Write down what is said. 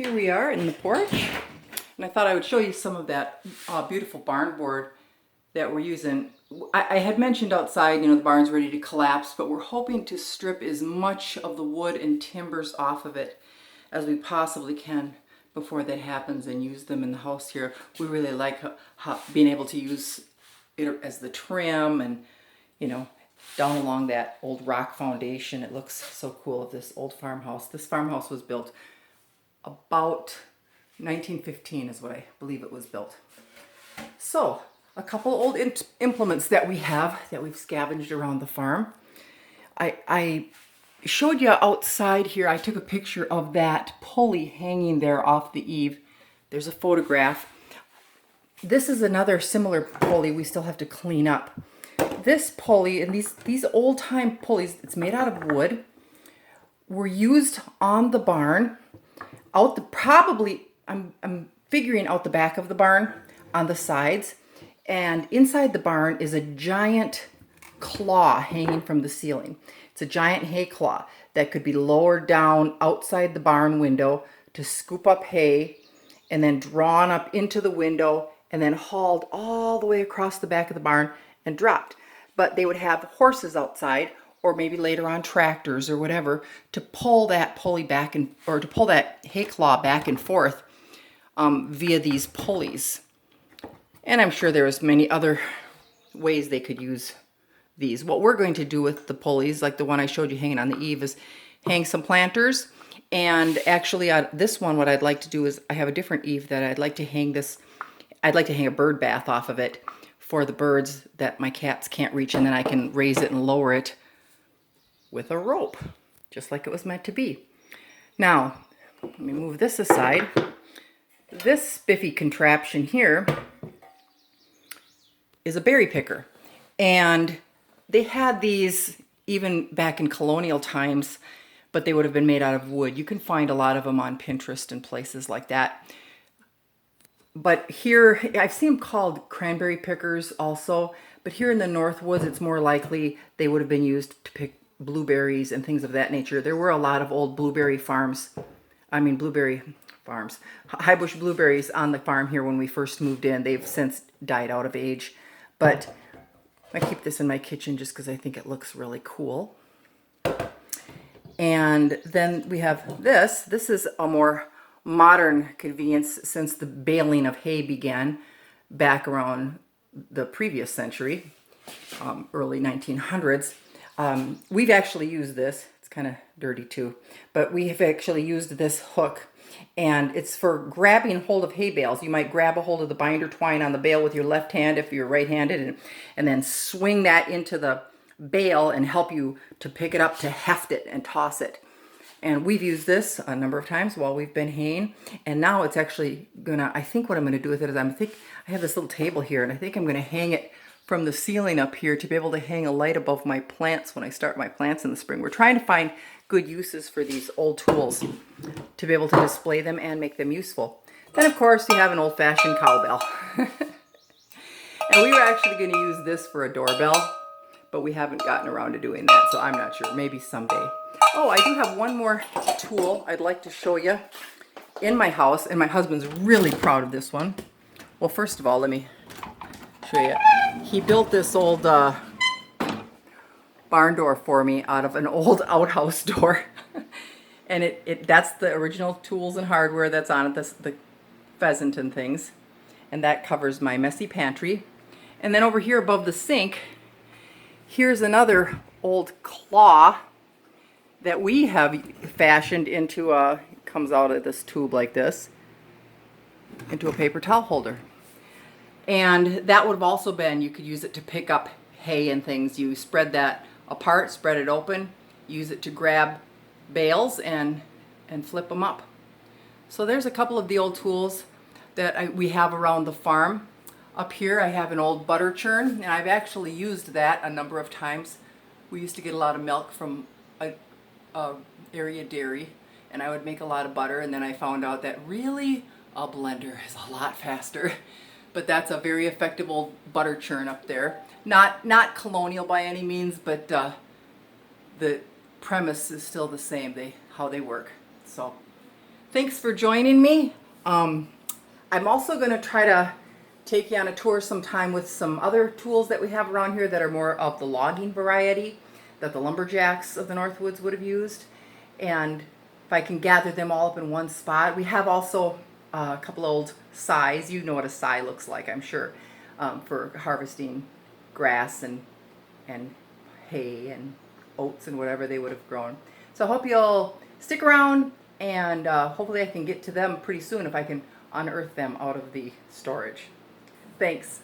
Here we are in the porch, and I thought I would show you some of that beautiful barn board that we're using. I had mentioned outside, the barn's ready to collapse, but we're hoping to strip as much of the wood and timbers off of it as we possibly can before that happens and use them in the house here. We really like being able to use it as the trim and, down along that old rock foundation. It looks so cool of this old farmhouse. This farmhouse was built about 1915 is what I believe it was built. So, a couple old implements that we have that we've scavenged around the farm. I showed you outside here, I took a picture of that pulley hanging there off the eave. There's a photograph. This is another similar pulley we still have to clean up. This pulley and these old-time pulleys, it's made out of wood, were used on the barn. I'm figuring out the back of the barn on the sides, and inside the barn is a giant claw hanging from the ceiling. It's a giant hay claw that could be lowered down outside the barn window to scoop up hay and then drawn up into the window and then hauled all the way across the back of the barn and dropped. But they would have horses outside, or maybe later on tractors or whatever, to pull that pulley back or to pull that hay claw back and forth via these pulleys. And I'm sure there's many other ways they could use these. What we're going to do with the pulleys, like the one I showed you hanging on the eave, is hang some planters. And actually this one, what I'd like to do is, I have a different eave that I'd like to hang this. I'd like to hang a bird bath off of it for the birds that my cats can't reach, and then I can raise it and lower it with a rope, just like it was meant to be. Now, let me move this aside. This spiffy contraption here is a berry picker. And they had these even back in colonial times, but they would have been made out of wood. You can find a lot of them on Pinterest and places like that. But here, I've seen them called cranberry pickers also, but here in the Northwoods, it's more likely they would have been used to pick blueberries and things of that nature. There were a lot of old blueberry farms, high bush blueberries on the farm here when we first moved in. They've since died out of age, but I keep this in my kitchen just because I think it looks really cool. And then we have this. This is a more modern convenience since the baling of hay began back around the previous century, early 1900s. We've actually used this. It's kind of dirty too, but we have actually used this hook, and it's for grabbing hold of hay bales. You might grab a hold of the binder twine on the bale with your left hand if you're right-handed, and then swing that into the bale and help you to pick it up, to heft it and toss it. And we've used this a number of times while we've been haying, and now it's actually I think what I'm gonna do with it is I have this little table here, and I think I'm gonna hang it from the ceiling up here to be able to hang a light above my plants when I start my plants in the spring. We're trying to find good uses for these old tools to be able to display them and make them useful. Then of course you have an old-fashioned cowbell. And we were actually going to use this for a doorbell, but we haven't gotten around to doing that, so I'm not sure. Maybe someday. Oh, I do have one more tool I'd like to show you in my house, and my husband's really proud of this one. Well, first of all, let me show you. He built this old barn door for me out of an old outhouse door. And that's the original tools and hardware that's on it, the pheasant and things. And that covers my messy pantry. And then over here above the sink, here's another old claw that we have fashioned into comes out of this tube like this, into a paper towel holder. And that would have also been, you could use it to pick up hay and things. You spread that apart, spread it open, use it to grab bales and flip them up. So there's a couple of the old tools that we have around the farm. Up here I have an old butter churn, and I've actually used that a number of times. We used to get a lot of milk from a area dairy, and I would make a lot of butter, and then I found out that really a blender is a lot faster. But that's a very effective old butter churn up there. Not colonial by any means, but the premise is still the same, how they work. So Thanks for joining me. I'm also going to try to take you on a tour sometime with some other tools that we have around here that are more of the logging variety that the lumberjacks of the Northwoods would have used. And if I can gather them all up in one spot. We have also a couple old scythes. You know what a scythe looks like, I'm sure, for harvesting grass and hay and oats and whatever they would have grown. So I hope you'll stick around, and hopefully I can get to them pretty soon if I can unearth them out of the storage. Thanks.